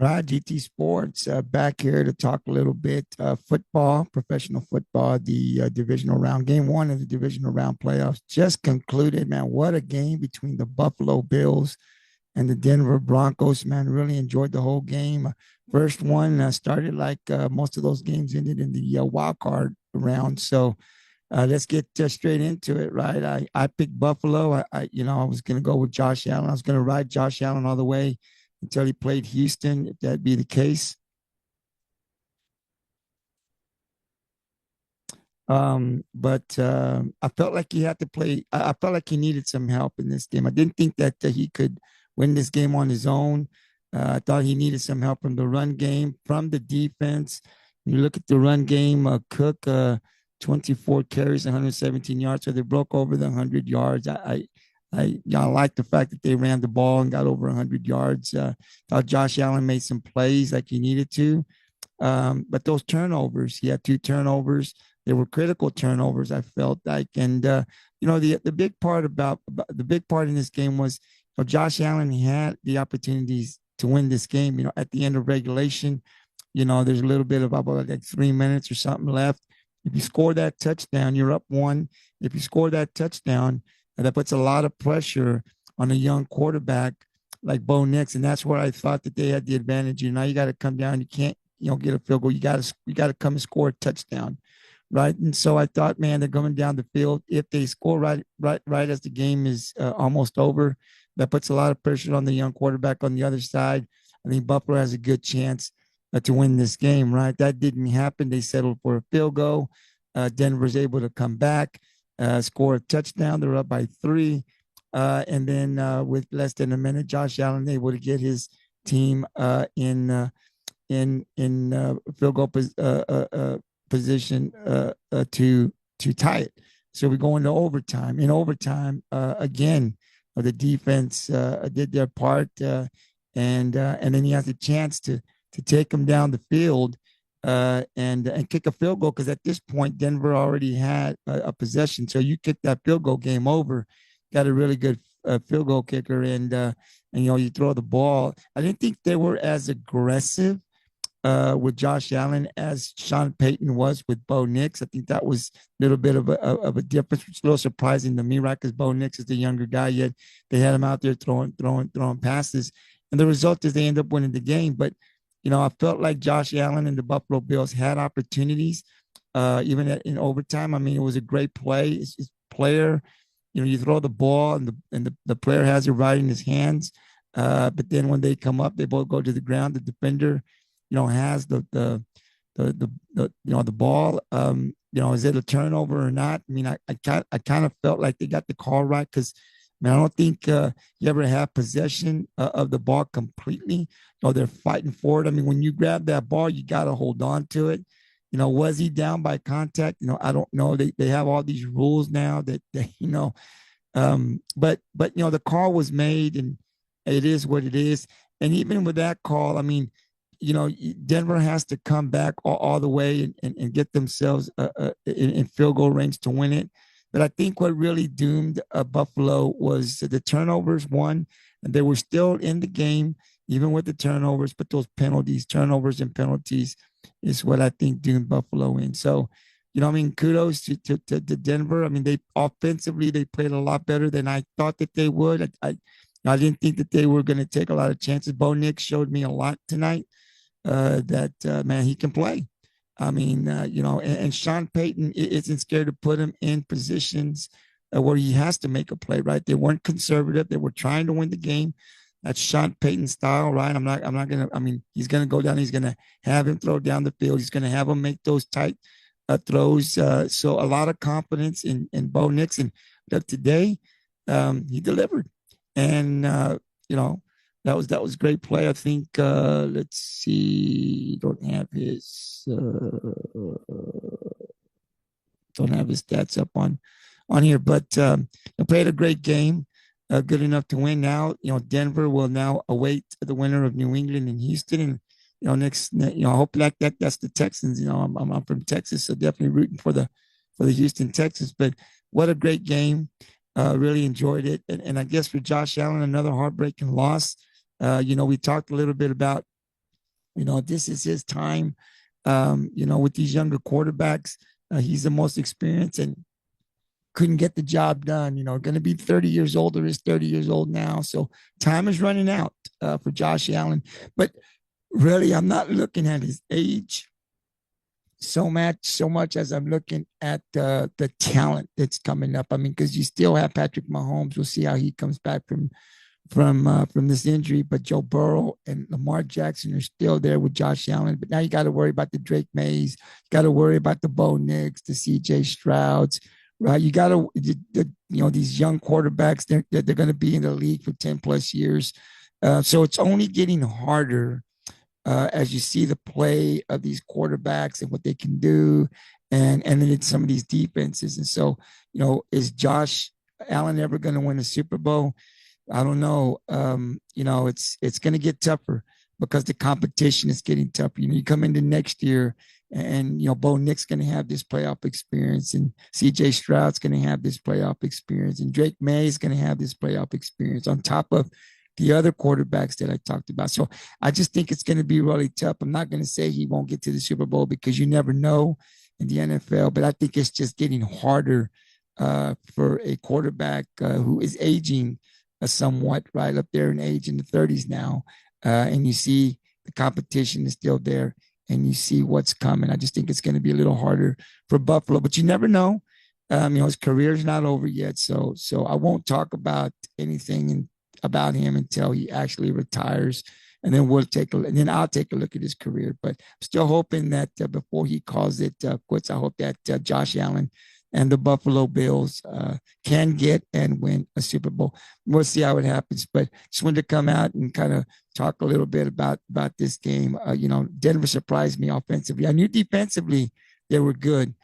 Right, GT Sports back here to talk a little bit football, professional football. The divisional round, game one of the divisional round playoffs just concluded. Man, what a game between the Buffalo Bills and the Denver Broncos. Man, really enjoyed the whole game. First one started like most of those games ended in the wild card round. So let's get straight into it. Right, I picked Buffalo. I was going to go with Josh Allen. I was going to ride Josh Allen all the way until he played Houston, if that be the case. But I felt like he had to play. I felt like he needed some help in this game. I didn't think that he could win this game on his own. I thought he needed some help from the run game, from the defense. You look at the run game, Cook, 24 carries, 117 yards. So they broke over the 100 yards. I like the fact that they ran the ball and got over 100 yards. Thought Josh Allen made some plays like he needed to. But those turnovers, he had two turnovers. They were critical turnovers, I felt like. And, the big part about the big part in this game was Josh Allen had the opportunities to win this game. At the end of regulation, there's a little bit of about like 3 minutes or something left. If you score that touchdown, you're up one. If you score that touchdown, that puts a lot of pressure on a young quarterback like Bo Nix, and that's where I thought that they had the advantage. Now you got to come down. You can't, get a field goal. You got to come and score a touchdown, right? And so I thought, man, they're coming down the field. If they score right as the game is almost over, that puts a lot of pressure on the young quarterback on the other side. I think Buffalo has a good chance to win this game, right? That didn't happen. They settled for a field goal. Denver's able to come back, score a touchdown. They're up by three. And then with less than a minute, Josh Allen able to get his team in field goal position to tie it. So we go into overtime. In overtime, again, the defense did their part, and then he has a chance to take them down the field and kick a field goal, because at this point Denver already had a possession. So you kick that field goal, game over. Got a really good field goal kicker, and you throw the ball. I didn't think they were as aggressive with Josh Allen as Sean Payton was with Bo Nix. I think that was a little bit of a difference. It's a little surprising to me, right? Because Bo Nix is the younger guy, yet they had him out there throwing passes. And the result is they end up winning the game. But, I felt like Josh Allen and the Buffalo Bills had opportunities, even in overtime. I mean, it was a great play. It's player, you throw the ball and the player has it right in his hands. But then when they come up, they both go to the ground. The defender, has the ball. Is it a turnover or not? I mean, I kind of felt like they got the call right, because I don't think you ever have possession of the ball completely. They're fighting for it. I mean, when you grab that ball, you got to hold on to it. Was he down by contact? I don't know. They have all these rules now that but the call was made, and it is what it is. And even with that call, I mean, Denver has to come back all the way and get themselves in field goal range to win it. But I think what really doomed Buffalo was the turnovers, one, and they were still in the game, even with the turnovers, but those turnovers and penalties is what I think doomed Buffalo in. So, kudos to Denver. I mean, they offensively, they played a lot better than I thought that they would. I didn't think that they were going to take a lot of chances. Bo Nix showed me a lot tonight, that man, he can play. I mean, and Sean Payton isn't scared to put him in positions where he has to make a play, right? They weren't conservative. They were trying to win the game. That's Sean Payton style, right? I'm not going to, I mean, he's going to go down. He's going to have him throw down the field. He's going to have him make those tight throws. So a lot of confidence in Bo Nix. And today, he delivered. And, that was great play. I think, let's see, don't have his stats up on here, but they played a great game, good enough to win. Now, Denver will now await the winner of New England and Houston. And, next, I hope like that's the Texans. I'm from Texas, so definitely rooting for the Houston Texans. But what a great game. Really enjoyed it. And I guess for Josh Allen, another heartbreaking loss. We talked a little bit about This is his time. With these younger quarterbacks, he's the most experienced and couldn't get the job done. Going to be 30 years old, or is 30 years old now. So time is running out for Josh Allen. But really, I'm not looking at his age so much as I'm looking at the talent that's coming up. I mean, because you still have Patrick Mahomes. We'll see how he comes back from this injury. But Joe Burrow and Lamar Jackson are still there with Josh Allen. But now you got to worry about the Drake Mays. You got to worry about the Bo Nix, the C.J. Strouds. Right, you got to, these young quarterbacks. They're going to be in the league for 10+ years. So it's only getting harder as you see the play of these quarterbacks and what they can do, and then it's some of these defenses. And so, is Josh Allen ever going to win a Super Bowl? I don't know. It's going to get tougher because the competition is getting tougher. You come into next year, and Bo Nix going to have this playoff experience, and C.J. Stroud's going to have this playoff experience, and Drake May is going to have this playoff experience on top of the other quarterbacks that I talked about. So I just think it's going to be really tough. I'm not going to say he won't get to the Super Bowl because you never know in the NFL, but I think it's just getting harder for a quarterback who is aging somewhat, right up there in age, in the 30s now. And you see the competition is still there, and you see what's coming. I just think it's going to be a little harder for Buffalo, but you never know. His career's not over yet, so I won't talk about anything about him until he actually retires, and then I'll take a look at his career. But I'm still hoping that before he calls it quits, I hope that Josh Allen and the Buffalo Bills can get and win a Super Bowl. We'll see how it happens. But just wanted to come out and kind of talk a little bit about this game. Denver surprised me offensively. I knew defensively they were good.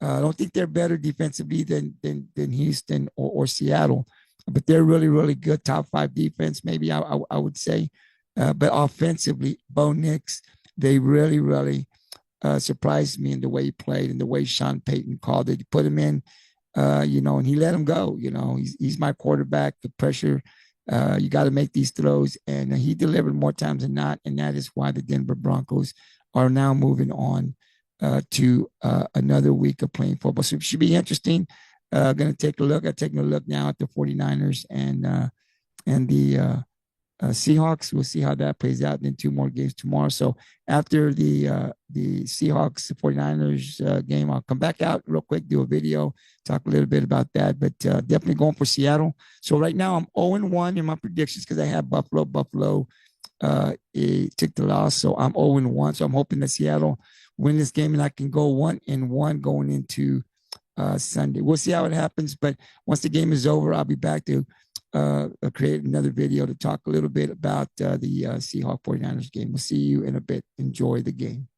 I don't think they're better defensively than Houston or Seattle, but they're really, really good. Top 5 defense, maybe I would say. But offensively, Bo Nix, they really, really surprised me in the way he played and the way Sean Payton called it. He put him in, and he let him go. He's my quarterback. The pressure, you got to make these throws, and he delivered more times than not, and that is why the Denver Broncos are now moving on to another week of playing football. So it should be interesting. Going to take a look. I'm taking a look now at the 49ers and the Seahawks. We'll see how that plays out. And then 2 more games tomorrow. So after the Seahawks 49ers game, I'll come back out real quick, do a video, talk a little bit about that. But definitely going for Seattle. So right now I'm 0-1 in my predictions because I have Buffalo. Buffalo took the loss, so I'm 0-1. So I'm hoping that Seattle win this game and I can go 1-1 going into Sunday. We'll see how it happens. But once the game is over, I'll be back to create another video to talk a little bit about the Seahawks 49ers game. We'll see you in a bit. Enjoy the game.